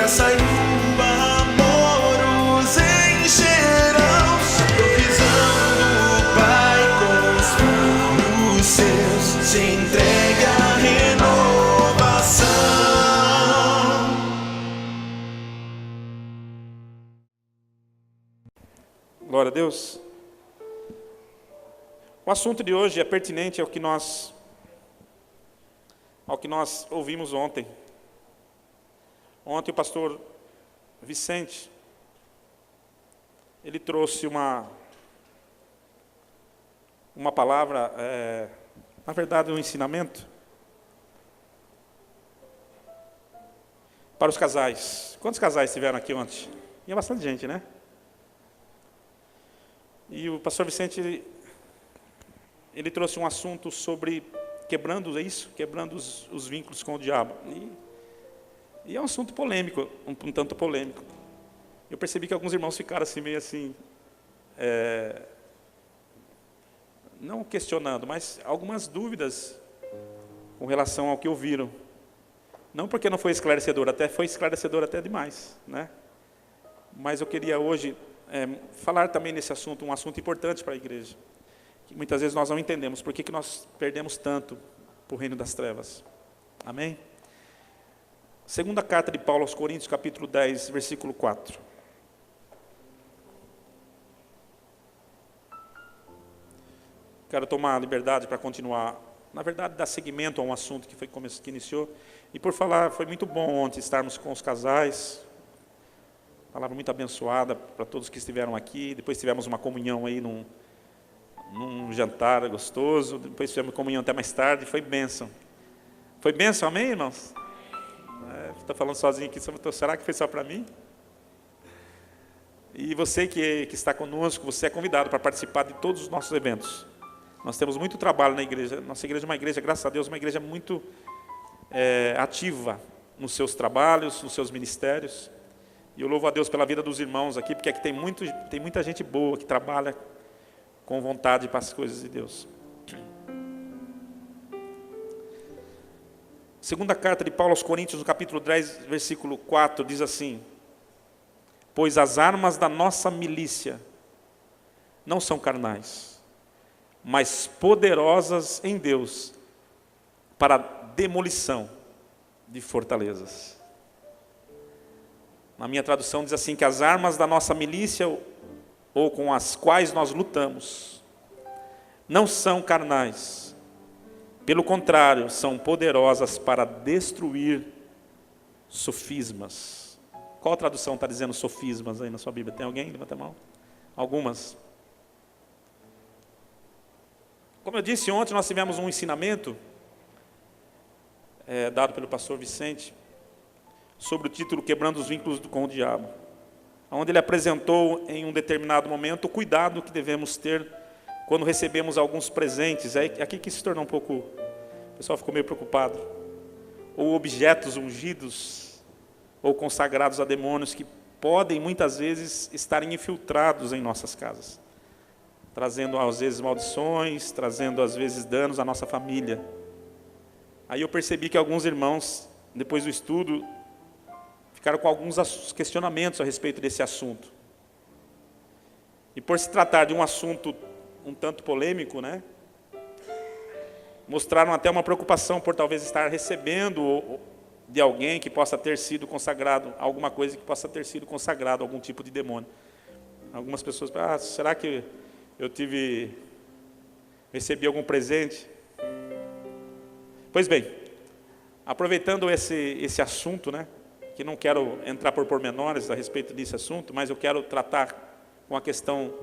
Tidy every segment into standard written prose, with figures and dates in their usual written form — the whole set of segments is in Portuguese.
graça e o amor os encherão. A provisão do Pai com os seus se entrega à renovação. Glória a Deus. O assunto de hoje é pertinente ao que nós ouvimos ontem. Ontem o pastor Vicente, ele trouxe uma palavra, na verdade um ensinamento para os casais. Quantos casais tiveram aqui ontem? E é bastante gente, né? E o pastor Vicente, ele trouxe um assunto sobre quebrando os vínculos com o diabo. E é um assunto polêmico, um tanto polêmico. Eu percebi que alguns irmãos ficaram assim, meio assim, não questionando, mas algumas dúvidas com relação ao que ouviram. Não porque não foi esclarecedor, até foi esclarecedor até demais, né? Mas eu queria hoje falar também nesse assunto, um assunto importante para a igreja, que muitas vezes nós não entendemos, por que nós perdemos tanto para o reino das trevas. Amém? Segunda carta de Paulo aos Coríntios, capítulo 10, versículo 4. Quero tomar a liberdade para continuar, na verdade, dar seguimento a um assunto que iniciou, e por falar, foi muito bom ontem estarmos com os casais, palavra muito abençoada para todos que estiveram aqui. Depois tivemos uma comunhão aí num jantar gostoso. Depois tivemos comunhão até mais tarde. Foi bênção. Foi bênção, amém, irmãos? Estou falando sozinho aqui. Será que foi só para mim? E você que está conosco, você é convidado para participar de todos os nossos eventos. Nós temos muito trabalho na igreja. Nossa igreja é uma igreja, graças a Deus, uma igreja muito ativa nos seus trabalhos, nos seus ministérios. E eu louvo a Deus pela vida dos irmãos aqui, porque aqui tem muita gente boa que trabalha com vontade para as coisas de Deus. Segunda carta de Paulo aos Coríntios, no capítulo 10, versículo 4, diz assim: pois as armas da nossa milícia não são carnais, mas poderosas em Deus para a demolição de fortalezas. Na minha tradução diz assim, que as armas da nossa milícia, ou com as quais nós lutamos, não são carnais. Pelo contrário, são poderosas para destruir sofismas. Qual tradução está dizendo sofismas aí na sua Bíblia? Tem alguém? Levanta a mão. Algumas. Como eu disse ontem, nós tivemos um ensinamento dado pelo pastor Vicente, sobre o título Quebrando os Vínculos com o Diabo, onde ele apresentou em um determinado momento o cuidado que devemos ter quando recebemos alguns presentes. Aqui que se tornou um pouco, o pessoal ficou meio preocupado, ou objetos ungidos, ou consagrados a demônios, que podem muitas vezes estarem infiltrados em nossas casas, trazendo às vezes maldições, trazendo às vezes danos à nossa família. Aí eu percebi que alguns irmãos, depois do estudo, ficaram com alguns questionamentos a respeito desse assunto. E por se tratar de um assunto um tanto polêmico, né, mostraram até uma preocupação por talvez estar recebendo de alguém que possa ter sido consagrado, alguma coisa que possa ter sido consagrado, algum tipo de demônio. Algumas pessoas, será que eu recebi algum presente? Pois bem, aproveitando esse assunto, né, que não quero entrar por pormenores a respeito desse assunto, mas eu quero tratar com a questão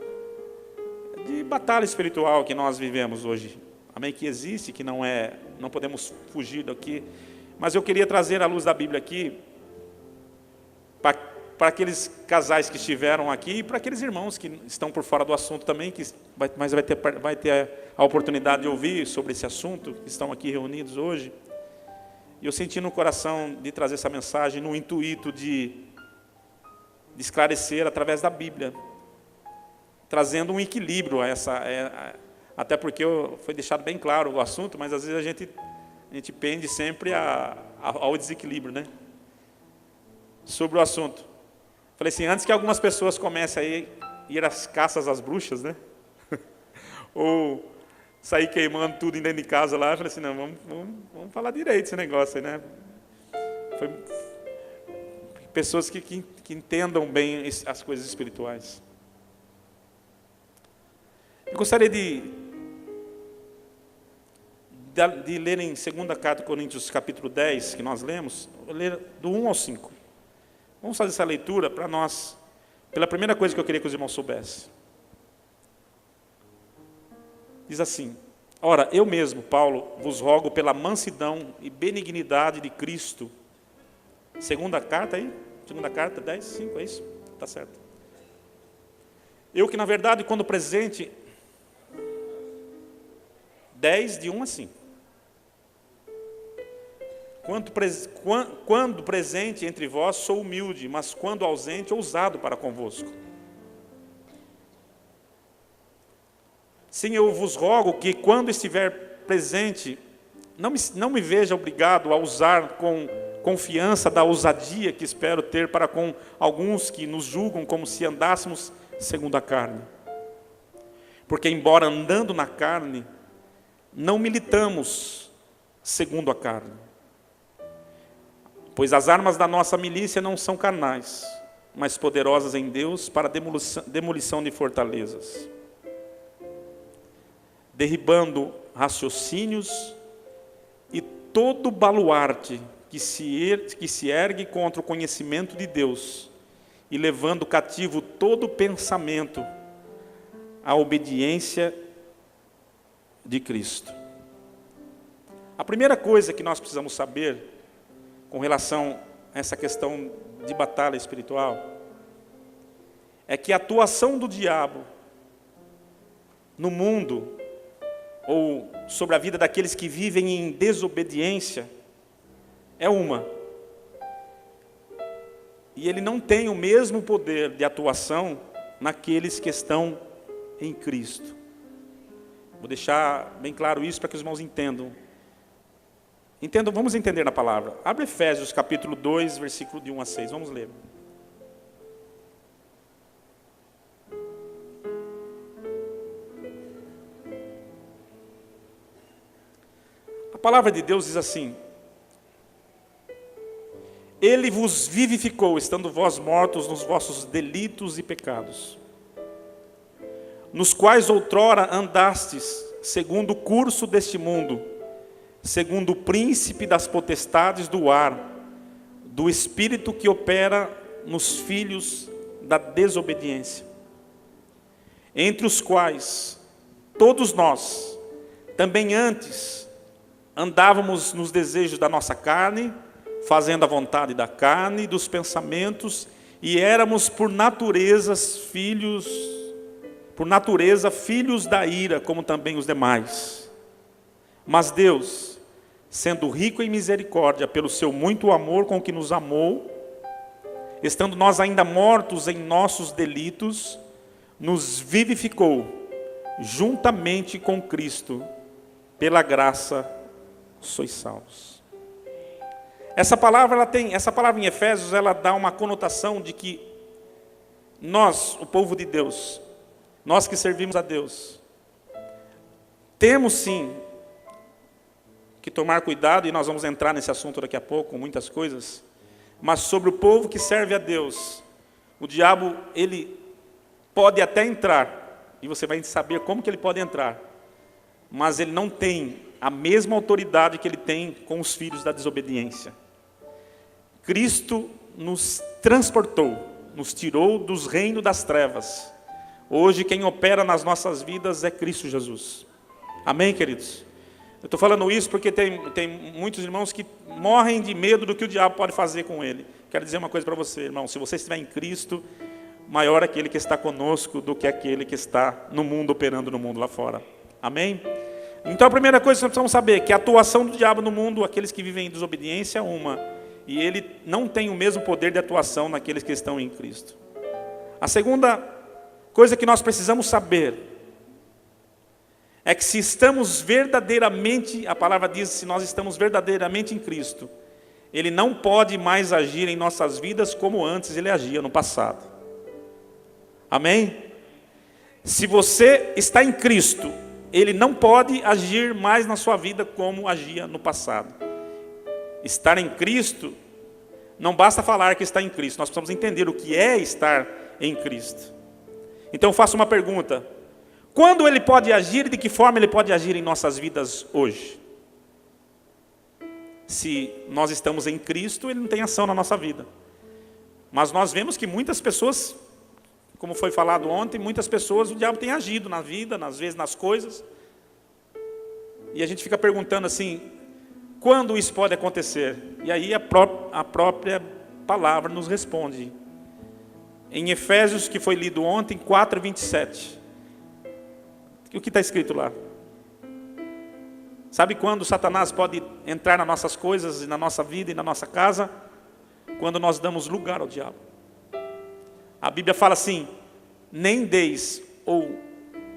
de batalha espiritual que nós vivemos hoje. Amém? Que existe, que não podemos fugir daqui. Mas eu queria trazer à luz da Bíblia aqui, para aqueles casais que estiveram aqui e para aqueles irmãos que estão por fora do assunto também, mas vai ter a oportunidade de ouvir sobre esse assunto, que estão aqui reunidos hoje. E eu senti no coração de trazer essa mensagem no intuito de esclarecer através da Bíblia, trazendo um equilíbrio a até porque foi deixado bem claro o assunto, mas às vezes a gente pende sempre ao desequilíbrio, né? sobre o assunto. Falei assim, antes que algumas pessoas comecem a ir às caças às bruxas, né? Ou sair queimando tudo dentro de casa lá, eu falei assim, não, vamos falar direito esse negócio aí, né? Foi pessoas que entendam bem as coisas espirituais. Eu gostaria de ler em 2 carta de Coríntios, capítulo 10, que nós lemos, vou ler do 1 ao 5. Vamos fazer essa leitura para nós, pela primeira coisa que eu queria que os irmãos soubessem. Diz assim, ora, eu mesmo, Paulo, vos rogo pela mansidão e benignidade de Cristo. Segunda carta aí? Segunda carta, 10, 5, é isso? Está certo. Eu que, na verdade, quando presente, 10, de 1 a 5. Quando presente entre vós, sou humilde, mas quando ausente, ousado para convosco. Sim, eu vos rogo que, quando estiver presente, não me veja obrigado a usar com confiança da ousadia que espero ter para com alguns que nos julgam como se andássemos segundo a carne. Porque, embora andando na carne, não militamos segundo a carne. Pois as armas da nossa milícia não são carnais, mas poderosas em Deus para demolição de fortalezas, derribando raciocínios e todo baluarte que se ergue contra o conhecimento de Deus, e levando cativo todo pensamento à obediência de Cristo. A primeira coisa que nós precisamos saber com relação a essa questão de batalha espiritual é que a atuação do diabo no mundo, ou sobre a vida daqueles que vivem em desobediência, é uma. E ele não tem o mesmo poder de atuação naqueles que estão em Cristo. Vou deixar bem claro isso para que os irmãos entendam. Vamos entender na palavra. Abre Efésios capítulo 2, versículo de 1 a 6. Vamos ler. A palavra de Deus diz assim: Ele vos vivificou, estando vós mortos nos vossos delitos e pecados, nos quais outrora andastes, segundo o curso deste mundo, segundo o príncipe das potestades do ar, do espírito que opera nos filhos da desobediência, entre os quais todos nós, também antes, andávamos nos desejos da nossa carne, fazendo a vontade da carne e dos pensamentos, e éramos por natureza filhos da ira, como também os demais. Mas Deus, sendo rico em misericórdia, pelo seu muito amor com que nos amou, estando nós ainda mortos em nossos delitos, nos vivificou juntamente com Cristo, pela graça sois salvos. Essa palavra em Efésios, ela dá uma conotação de que nós, o povo de Deus, nós que servimos a Deus, temos sim que tomar cuidado, e nós vamos entrar nesse assunto daqui a pouco, com muitas coisas, mas sobre o povo que serve a Deus, o diabo, ele pode até entrar, e você vai saber como que ele pode entrar, mas ele não tem a mesma autoridade que ele tem com os filhos da desobediência. Cristo nos transportou, nos tirou dos reinos das trevas. Hoje quem opera nas nossas vidas é Cristo Jesus. Amém, queridos? Eu estou falando isso porque tem muitos irmãos que morrem de medo do que o diabo pode fazer com ele. Quero dizer uma coisa para você, irmão. Se você estiver em Cristo, maior é aquele que está conosco do que aquele que está no mundo, operando no mundo lá fora. Amém? Então a primeira coisa que nós precisamos saber é que a atuação do diabo no mundo, aqueles que vivem em desobediência, é uma. E ele não tem o mesmo poder de atuação naqueles que estão em Cristo. A segunda coisa que nós precisamos saber é que se estamos verdadeiramente, a palavra diz, se nós estamos verdadeiramente em Cristo, ele não pode mais agir em nossas vidas como antes ele agia no passado. Amém? Se você está em Cristo, ele não pode agir mais na sua vida como agia no passado. Estar em Cristo, não basta falar que está em Cristo, nós precisamos entender o que é estar em Cristo. Então eu faço uma pergunta: quando ele pode agir e de que forma ele pode agir em nossas vidas hoje? Se nós estamos em Cristo, ele não tem ação na nossa vida. Mas nós vemos que muitas pessoas, como foi falado ontem, muitas pessoas, o diabo tem agido na vida, às vezes nas coisas. E a gente fica perguntando assim, quando isso pode acontecer? E aí a própria palavra nos responde. Em Efésios, que foi lido ontem, 4:27. O que está escrito lá? Sabe quando Satanás pode entrar nas nossas coisas, na nossa vida e na nossa casa? Quando nós damos lugar ao diabo. A Bíblia fala assim: nem deis ou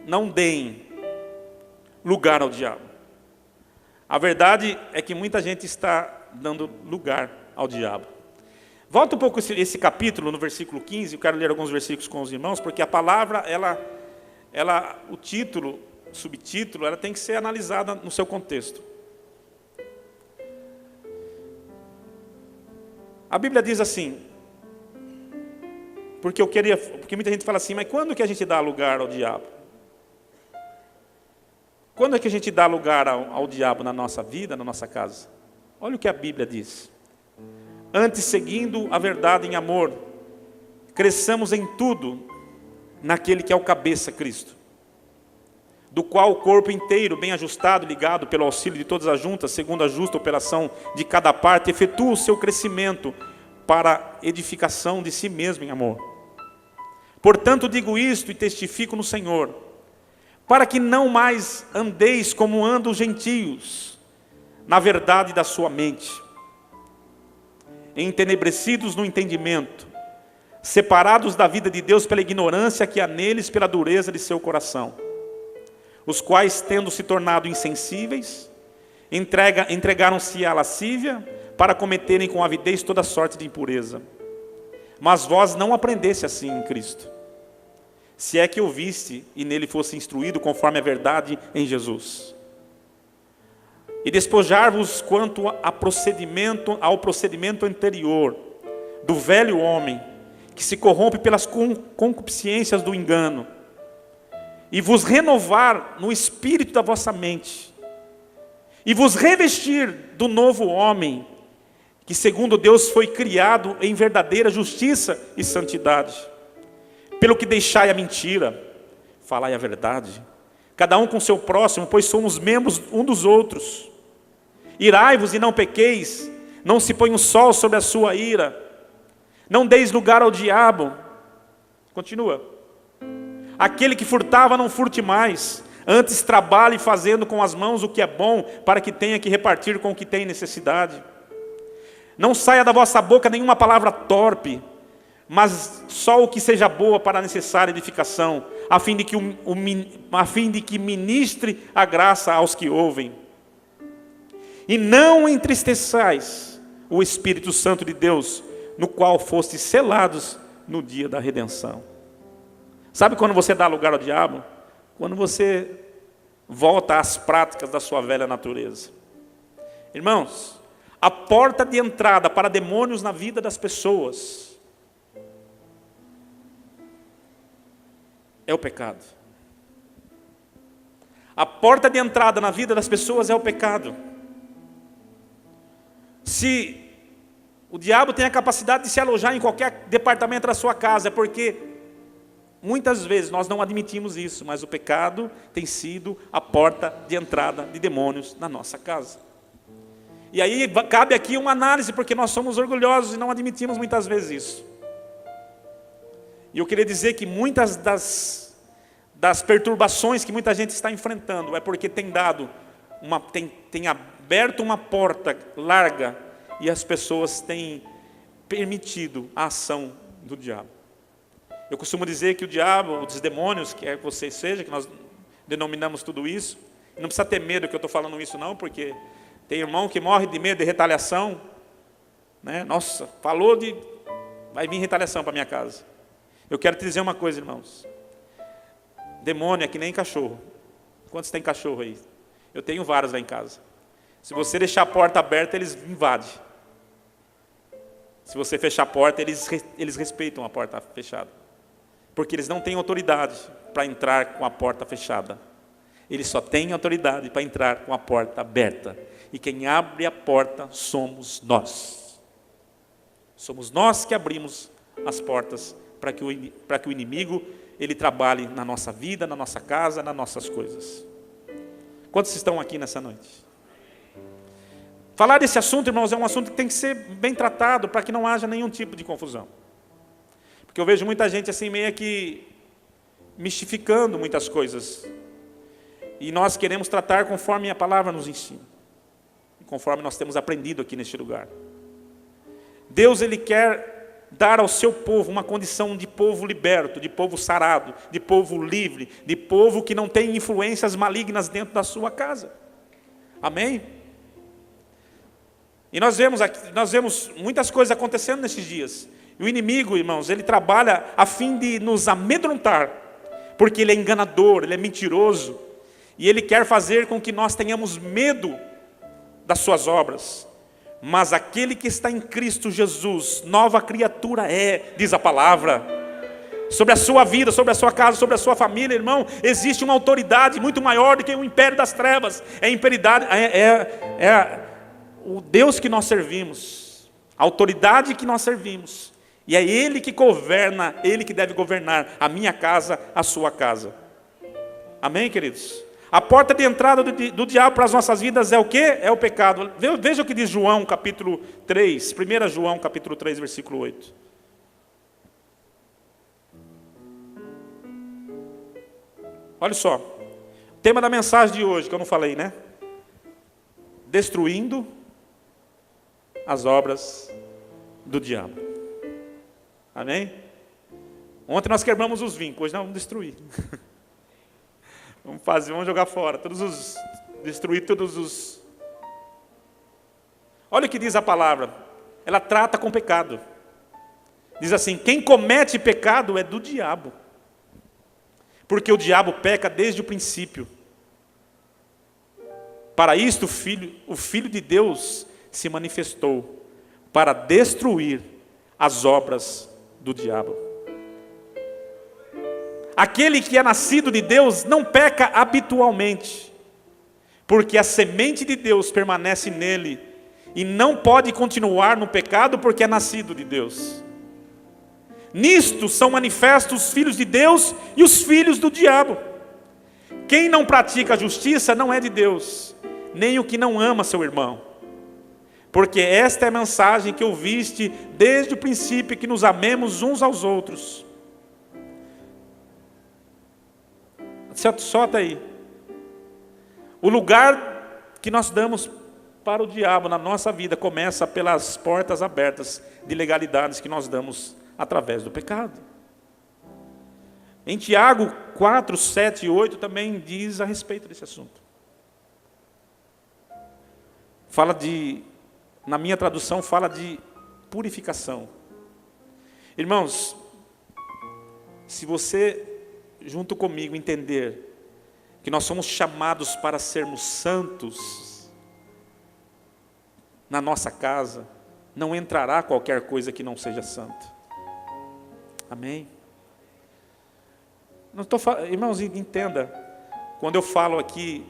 não deem lugar ao diabo. A verdade é que muita gente está dando lugar ao diabo. Volta um pouco esse capítulo, no versículo 15, eu quero ler alguns versículos com os irmãos, porque a palavra, o título, o subtítulo, ela tem que ser analisada no seu contexto. A Bíblia diz assim, porque muita gente fala assim, mas quando que a gente dá lugar ao diabo? Quando é que a gente dá lugar ao diabo na nossa vida, na nossa casa? Olha o que a Bíblia diz. Antes, seguindo a verdade em amor, cresçamos em tudo naquele que é o cabeça, Cristo, do qual o corpo inteiro, bem ajustado, ligado pelo auxílio de todas as juntas, segundo a justa operação de cada parte, efetua o seu crescimento para edificação de si mesmo em amor. Portanto, digo isto e testifico no Senhor, para que não mais andeis como andam os gentios, na verdade da sua mente, entenebrecidos no entendimento, separados da vida de Deus pela ignorância que há neles, pela dureza de seu coração, os quais, tendo se tornado insensíveis, entregaram-se à lascívia para cometerem com avidez toda sorte de impureza. Mas vós não aprendeste assim em Cristo, se é que ouviste e nele fosse instruído conforme a verdade em Jesus. E despojar-vos quanto ao procedimento anterior do velho homem, que se corrompe pelas concupiscências do engano, e vos renovar no espírito da vossa mente, e vos revestir do novo homem, que segundo Deus foi criado em verdadeira justiça e santidade. Pelo que deixai a mentira, falai a verdade, cada um com seu próximo, pois somos membros um dos outros. Irai-vos e não pequeis, não se põe o sol sobre a sua ira, não deis lugar ao diabo. Continua. Aquele que furtava, não furte mais, antes trabalhe fazendo com as mãos o que é bom, para que tenha que repartir com o que tem necessidade. Não saia da vossa boca nenhuma palavra torpe, mas só o que seja boa para a necessária edificação, a fim de que ministre a graça aos que ouvem. E não entristeçais o Espírito Santo de Deus, no qual fostes selados no dia da redenção. Sabe quando você dá lugar ao diabo? Quando você volta às práticas da sua velha natureza. Irmãos, a porta de entrada para demônios na vida das pessoas é o pecado. A porta de entrada na vida das pessoas é o pecado. Se o diabo tem a capacidade de se alojar em qualquer departamento da sua casa, é porque muitas vezes nós não admitimos isso, mas o pecado tem sido a porta de entrada de demônios na nossa casa. E aí cabe aqui uma análise, porque nós somos orgulhosos e não admitimos muitas vezes isso. E eu queria dizer que muitas das perturbações que muita gente está enfrentando é porque tem aberto uma porta larga e as pessoas têm permitido a ação do diabo. Eu costumo dizer que o diabo, os demônios, quer que você seja, que nós denominamos tudo isso, não precisa ter medo que eu estou falando isso não, porque tem irmão que morre de medo de retaliação, né? Nossa, vai vir retaliação para minha casa. Eu quero te dizer uma coisa, irmãos. Demônio é que nem cachorro. Quantos tem cachorro aí? Eu tenho vários lá em casa. Se você deixar a porta aberta, eles invadem. Se você fechar a porta, eles respeitam a porta fechada. Porque eles não têm autoridade para entrar com a porta fechada. Eles só têm autoridade para entrar com a porta aberta. E quem abre a porta somos nós. Somos nós que abrimos as portas para que o inimigo ele trabalhe na nossa vida, na nossa casa, nas nossas coisas. Quantos estão aqui nessa noite? Falar desse assunto, irmãos, é um assunto que tem que ser bem tratado para que não haja nenhum tipo de confusão. Porque eu vejo muita gente assim meio que mistificando muitas coisas. E nós queremos tratar conforme a palavra nos ensina. Conforme nós temos aprendido aqui neste lugar. Deus, Ele quer dar ao seu povo uma condição de povo liberto, de povo sarado, de povo livre, de povo que não tem influências malignas dentro da sua casa. Amém? E nós vemos muitas coisas acontecendo nesses dias. E o inimigo, irmãos, ele trabalha a fim de nos amedrontar, porque ele é enganador, ele é mentiroso, e ele quer fazer com que nós tenhamos medo das suas obras. Mas aquele que está em Cristo Jesus, nova criatura diz a palavra. Sobre a sua vida, sobre a sua casa, sobre a sua família, irmão, existe uma autoridade muito maior do que o império das trevas. O Deus que nós servimos, a autoridade que nós servimos. E é Ele que governa, Ele que deve governar a minha casa, a sua casa. Amém, queridos? A porta de entrada do diabo para as nossas vidas é o quê? É o pecado. Veja o que diz João, capítulo 3. 1 João, capítulo 3, versículo 8. Olha só. O tema da mensagem de hoje, que eu não falei, né? Destruindo as obras do diabo. Amém? Ontem nós quebramos os vincos, hoje nós vamos destruir. Vamos jogar fora, destruir todos os... Olha o que diz a palavra, ela trata com pecado. Diz assim, quem comete pecado é do diabo. Porque o diabo peca desde o princípio. Para isto o Filho de Deus se manifestou, para destruir as obras do diabo. Aquele que é nascido de Deus não peca habitualmente, porque a semente de Deus permanece nele, e não pode continuar no pecado porque é nascido de Deus. Nisto são manifestos os filhos de Deus e os filhos do diabo. Quem não pratica a justiça não é de Deus, nem o que não ama seu irmão. Porque esta é a mensagem que ouviste desde o princípio, que nos amemos uns aos outros. Só até aí. O lugar que nós damos para o diabo na nossa vida começa pelas portas abertas de legalidades que nós damos através do pecado. Em Tiago 4, 7 e 8 também diz a respeito desse assunto. Na minha tradução fala de purificação. Irmãos, se você junto comigo entender que nós somos chamados para sermos santos na nossa casa, não entrará qualquer coisa que não seja santo. Amém? Irmãos, entenda, quando eu falo aqui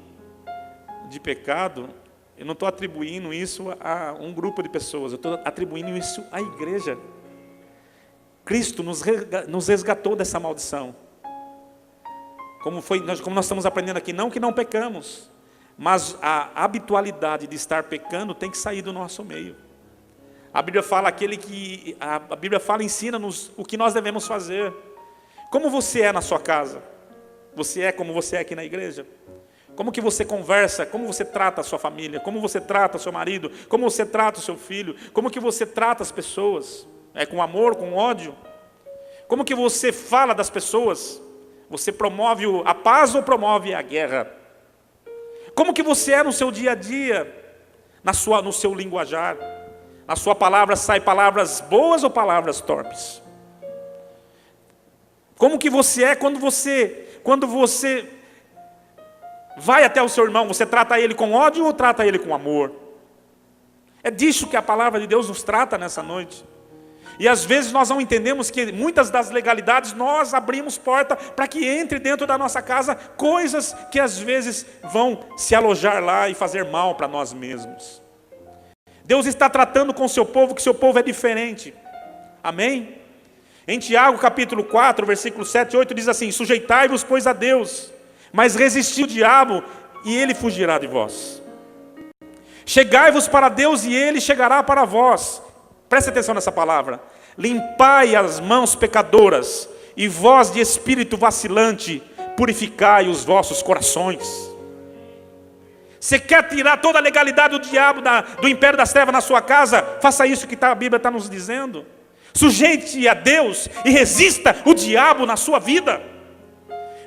de pecado, eu não estou atribuindo isso a um grupo de pessoas, eu estou atribuindo isso à igreja. Cristo nos resgatou dessa maldição. Como nós estamos aprendendo aqui, não que não pecamos, mas a habitualidade de estar pecando tem que sair do nosso meio. A Bíblia fala ensina-nos o que nós devemos fazer. Como você é na sua casa? Você é como você é aqui na igreja? Como que você conversa? Como você trata a sua família? Como você trata o seu marido? Como você trata o seu filho? Como que você trata as pessoas? É com amor, com ódio? Como que você fala das pessoas? Você promove a paz ou promove a guerra? Como que você é no seu dia a dia? No seu linguajar? A sua palavra sai palavras boas ou palavras torpes? Como que você é quando você vai até o seu irmão? Você trata ele com ódio ou trata ele com amor? É disso que a palavra de Deus nos trata nessa noite. E às vezes nós não entendemos que muitas das legalidades nós abrimos porta para que entre dentro da nossa casa coisas que às vezes vão se alojar lá e fazer mal para nós mesmos. Deus está tratando com o seu povo, que seu povo é diferente. Amém? Em Tiago capítulo 4, versículos 7 e 8 diz assim: sujeitai-vos, pois, a Deus, mas resisti o diabo, e ele fugirá de vós. Chegai-vos para Deus, e ele chegará para vós. Preste atenção nessa palavra. Limpai as mãos pecadoras, e vós de espírito vacilante, purificai os vossos corações. Você quer tirar toda a legalidade do diabo, do império das trevas na sua casa? Faça isso que a Bíblia está nos dizendo. Sujeite a Deus e resista o diabo na sua vida.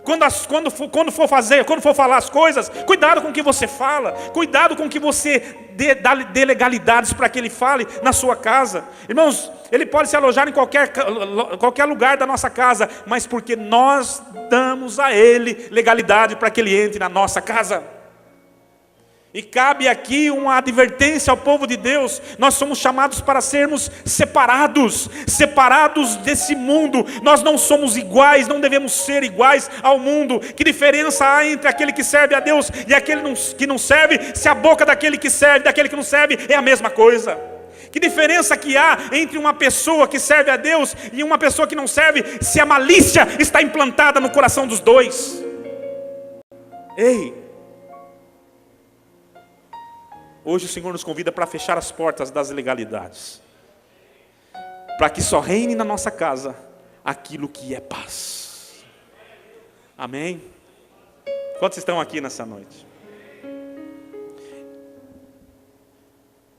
Quando for falar as coisas, cuidado com o que você fala, cuidado com o que você dê legalidades para que ele fale na sua casa. Irmãos, ele pode se alojar em qualquer lugar da nossa casa, mas porque nós damos a ele legalidade para que ele entre na nossa casa. E cabe aqui uma advertência ao povo de Deus. Nós somos chamados para sermos separados desse mundo. Nós não somos iguais, não devemos ser iguais ao mundo. Que diferença há entre aquele que serve a Deus e aquele que não serve, se a boca daquele que serve e daquele que não serve é a mesma coisa? Que diferença que há entre uma pessoa que serve a Deus e uma pessoa que não serve, se a malícia está implantada no coração dos dois? Ei! Hoje o Senhor nos convida para fechar as portas das ilegalidades, para que só reine na nossa casa aquilo que é paz. Amém? Quantos estão aqui nessa noite?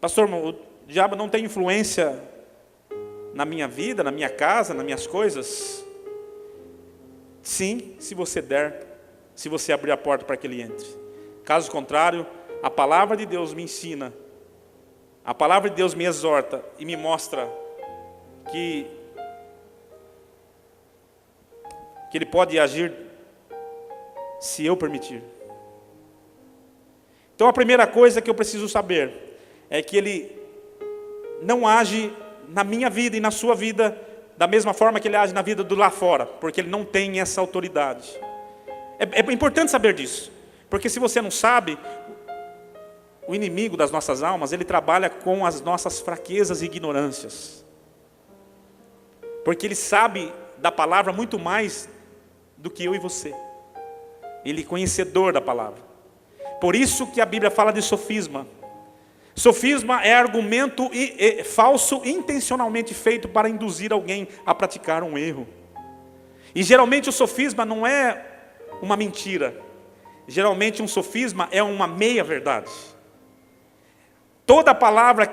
Pastor, o diabo não tem influência na minha vida, na minha casa, nas minhas coisas? Sim, se você abrir a porta para que ele entre. Caso contrário, a palavra de Deus me ensina, a palavra de Deus me exorta e me mostra que ele pode agir se eu permitir. Então a primeira coisa que eu preciso saber é que ele não age na minha vida e na sua vida da mesma forma que ele age na vida do lá fora, porque ele não tem essa autoridade. É importante saber disso, porque se você não sabe, o inimigo das nossas almas, ele trabalha com as nossas fraquezas e ignorâncias. Porque ele sabe da palavra muito mais do que eu e você. Ele é conhecedor da palavra. Por isso que a Bíblia fala de sofisma. Sofisma é argumento falso intencionalmente feito para induzir alguém a praticar um erro. E geralmente o sofisma não é uma mentira. Geralmente um sofisma é uma meia-verdade. Toda a palavra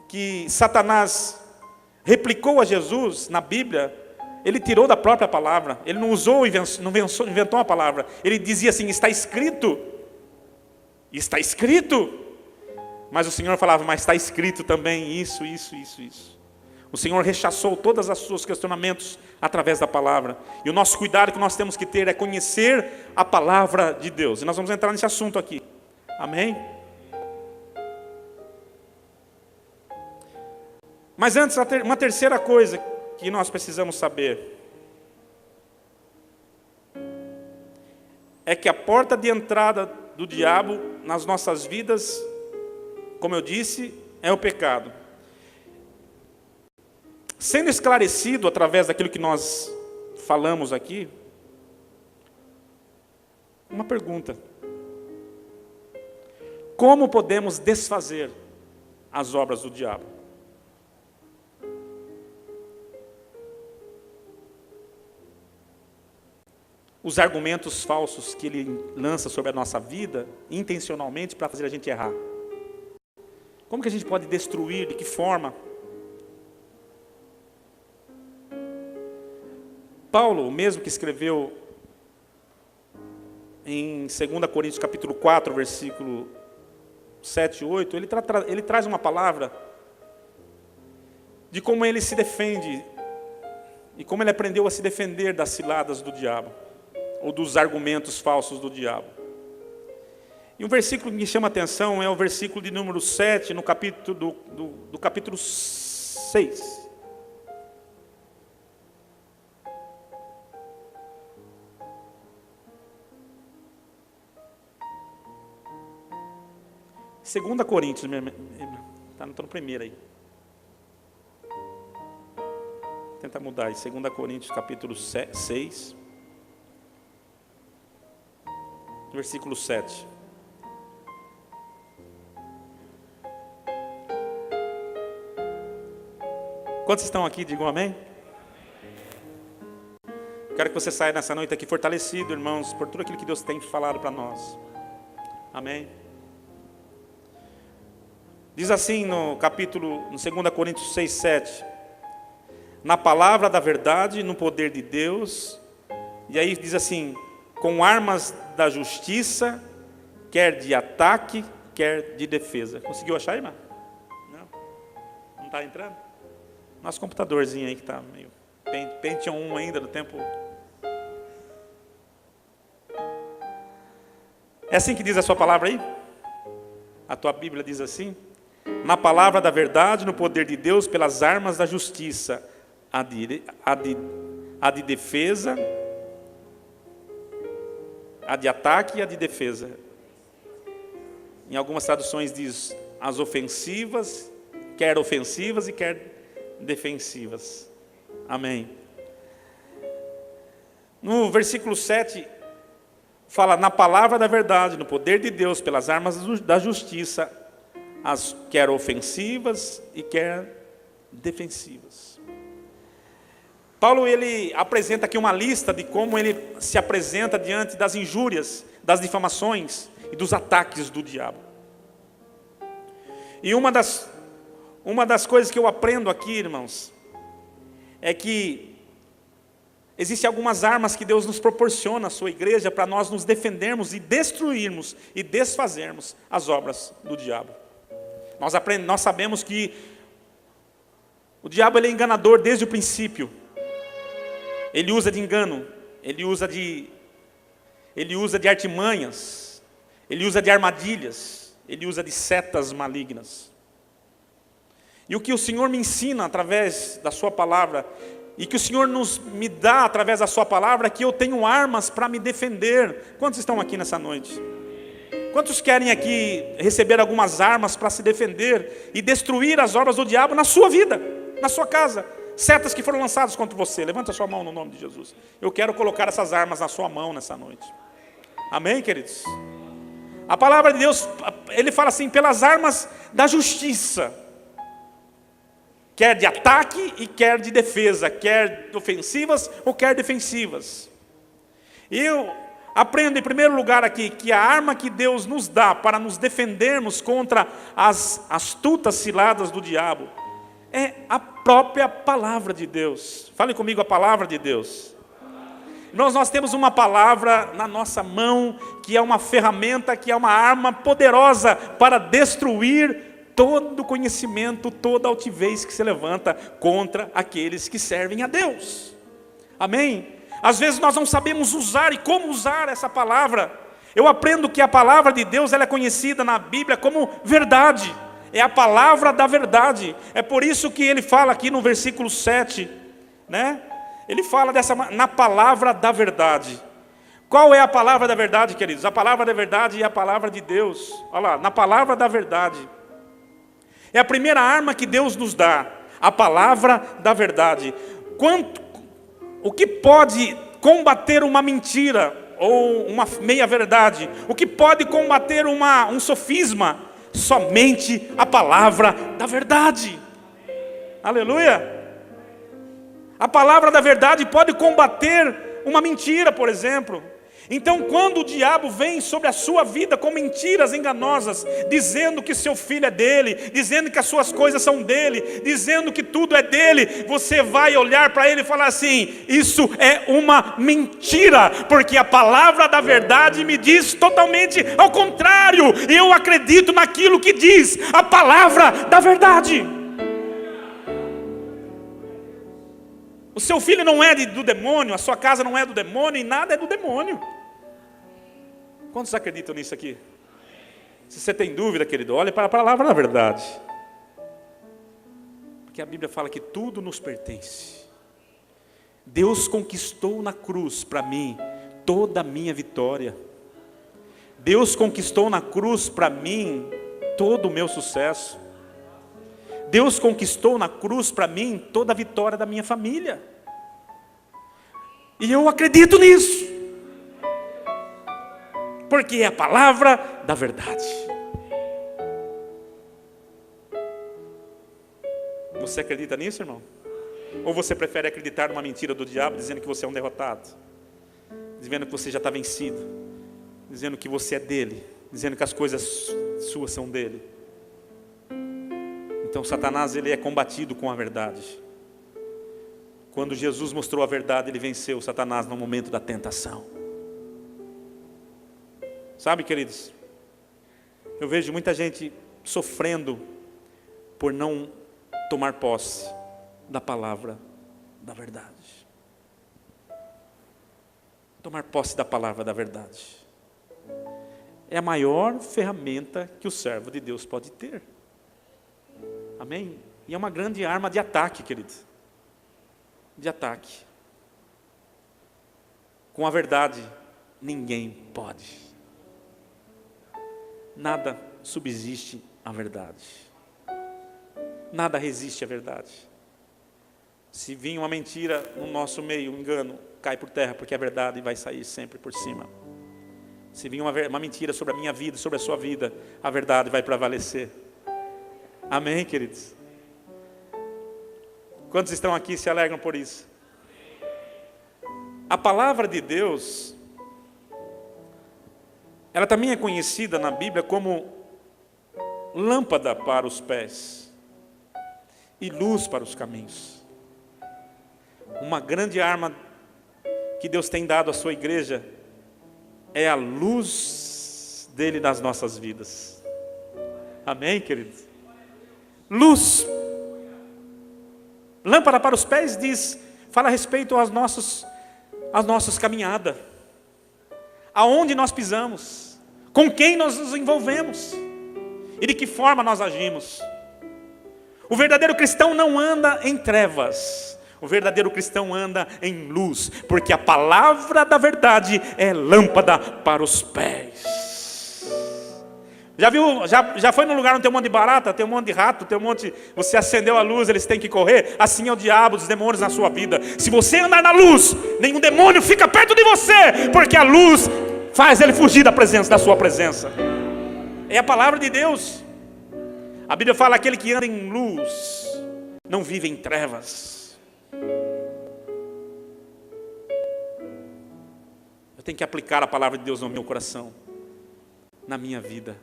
que Satanás replicou a Jesus na Bíblia, ele tirou da própria palavra. Ele não usou, não inventou uma palavra. Ele dizia assim: está escrito. Está escrito. Mas o Senhor falava: mas está escrito também isso. O Senhor rechaçou todos os seus questionamentos através da palavra. E o nosso cuidado que nós temos que ter é conhecer a palavra de Deus. E nós vamos entrar nesse assunto aqui. Amém? Mas antes, uma terceira coisa que nós precisamos saber é que a porta de entrada do diabo nas nossas vidas, como eu disse, é o pecado. Sendo esclarecido através daquilo que nós falamos aqui, uma pergunta: como podemos desfazer as obras do diabo? Os argumentos falsos que ele lança sobre a nossa vida, intencionalmente para fazer a gente errar. Como que a gente pode destruir? De que forma? Paulo, o mesmo que escreveu em 2 Coríntios capítulo 4, versículo 7, 8, ele traz uma palavra de como ele se defende e como ele aprendeu a se defender das ciladas do diabo, ou dos argumentos falsos do diabo. E um versículo que me chama a atenção é o versículo de número 7, no capítulo do capítulo 6. Segunda Coríntios, está no primeiro aí. Tenta mudar aí, 2 Coríntios capítulo 6, versículo 7. Quantos estão aqui? Digam amém. Quero que você saia nessa noite aqui fortalecido, irmãos, por tudo aquilo que Deus tem falado para nós. Amém. Diz assim no 2 Coríntios 6, 7. Na palavra da verdade, no poder de Deus. E aí diz assim: com armas da justiça, quer de ataque, quer de defesa. Conseguiu achar, irmã? Não está entrando? Nosso computadorzinho aí que está meio... Pentium 1 ainda, do tempo... É assim que diz a sua palavra aí? A tua Bíblia diz assim: na palavra da verdade, no poder de Deus, pelas armas da justiça, a de defesa, a de ataque e a de defesa. Em algumas traduções diz as ofensivas, quer ofensivas e quer defensivas. Amém. No versículo 7, fala na palavra da verdade, no poder de Deus, pelas armas da justiça, as quer ofensivas e quer defensivas. Paulo, ele apresenta aqui uma lista de como ele se apresenta diante das injúrias, das difamações e dos ataques do diabo. E uma das coisas que eu aprendo aqui, irmãos, é que existem algumas armas que Deus nos proporciona, a sua igreja, para nós nos defendermos e destruirmos e desfazermos as obras do diabo. Nós sabemos que o diabo, ele é enganador desde o princípio. Ele usa de engano, ele usa de artimanhas, ele usa de armadilhas, ele usa de setas malignas. E o que o Senhor me ensina através da sua palavra, e que o Senhor me dá através da sua palavra, é que eu tenho armas para me defender. Quantos estão aqui nessa noite? Quantos querem aqui receber algumas armas para se defender e destruir as obras do diabo na sua vida, na sua casa? Setas que foram lançadas contra você. Levanta a sua mão no nome de Jesus. Eu quero colocar essas armas na sua mão nessa noite. Amém, queridos? A palavra de Deus, ele fala assim, pelas armas da justiça. Quer de ataque e quer de defesa, quer ofensivas ou quer defensivas. E eu aprendo em primeiro lugar aqui que a arma que Deus nos dá para nos defendermos contra as astutas ciladas do diabo é a própria palavra de Deus. Fale comigo, a palavra de Deus. Nós temos uma palavra na nossa mão que é uma ferramenta, que é uma arma poderosa para destruir todo conhecimento, toda altivez que se levanta contra aqueles que servem a Deus. Amém? Às vezes nós não sabemos usar e como usar essa palavra. Eu aprendo que a palavra de Deus, ela é conhecida na Bíblia como verdade. É a palavra da verdade. É por isso que ele fala aqui no versículo 7, né? Ele fala na palavra da verdade. Qual é a palavra da verdade, queridos? A palavra da verdade é a palavra de Deus. Olha lá, na palavra da verdade. É a primeira arma que Deus nos dá, a palavra da verdade. O que pode combater uma mentira ou uma meia-verdade? O que pode combater um sofisma? Somente a palavra da verdade. Aleluia! A palavra da verdade pode combater uma mentira, por exemplo. Então, quando o diabo vem sobre a sua vida com mentiras enganosas, dizendo que seu filho é dele, dizendo que as suas coisas são dele, dizendo que tudo é dele, você vai olhar para ele e falar assim: isso é uma mentira, porque a palavra da verdade me diz totalmente ao contrário. Eu acredito naquilo que diz a palavra da verdade. O seu filho não é do demônio, a sua casa não é do demônio e nada é do demônio. Quantos acreditam nisso aqui? Se você tem dúvida, querido, olhe para a palavra da verdade. Porque a Bíblia fala que tudo nos pertence. Deus conquistou na cruz para mim toda a minha vitória. Deus conquistou na cruz para mim todo o meu sucesso. Deus conquistou na cruz para mim toda a vitória da minha família. E eu acredito nisso. Porque é a palavra da verdade. Você acredita nisso, irmão? Ou você prefere acreditar numa mentira do diabo, dizendo que você é um derrotado, dizendo que você já está vencido, dizendo que você é dele, dizendo que as coisas suas são dele? Então Satanás, ele é combatido com a verdade. Quando Jesus mostrou a verdade, ele venceu Satanás no momento da tentação. Sabe, queridos, eu vejo muita gente sofrendo por não tomar posse da palavra da verdade. Tomar posse da palavra da verdade é a maior ferramenta que o servo de Deus pode ter. Amém? E é uma grande arma de ataque, querido. De ataque. Com a verdade, ninguém pode. Nada subsiste à verdade. Nada resiste à verdade. Se vir uma mentira no nosso meio, um engano, cai por terra, porque a verdade vai sair sempre por cima. Se vir uma mentira sobre a minha vida, sobre a sua vida, a verdade vai prevalecer. Amém, queridos? Quantos estão aqui e se alegram por isso? A palavra de Deus, ela também é conhecida na Bíblia como lâmpada para os pés e luz para os caminhos. Uma grande arma que Deus tem dado à sua igreja é a luz dele nas nossas vidas. Amém, queridos? Luz. Lâmpada para os pés fala a respeito às nossas caminhadas. Aonde nós pisamos, com quem nós nos envolvemos e de que forma nós agimos. O verdadeiro cristão não anda em trevas, o verdadeiro cristão anda em luz, porque a palavra da verdade é lâmpada para os pés. Já viu? Já foi num lugar onde tem um monte de barata, tem um monte de rato, tem um monte. Você acendeu a luz, eles têm que correr. Assim é o diabo, os demônios na sua vida. Se você andar na luz, nenhum demônio fica perto de você, porque a luz faz ele fugir da sua presença. É a palavra de Deus. A Bíblia fala: aquele que anda em luz não vive em trevas. Eu tenho que aplicar a palavra de Deus no meu coração, na minha vida.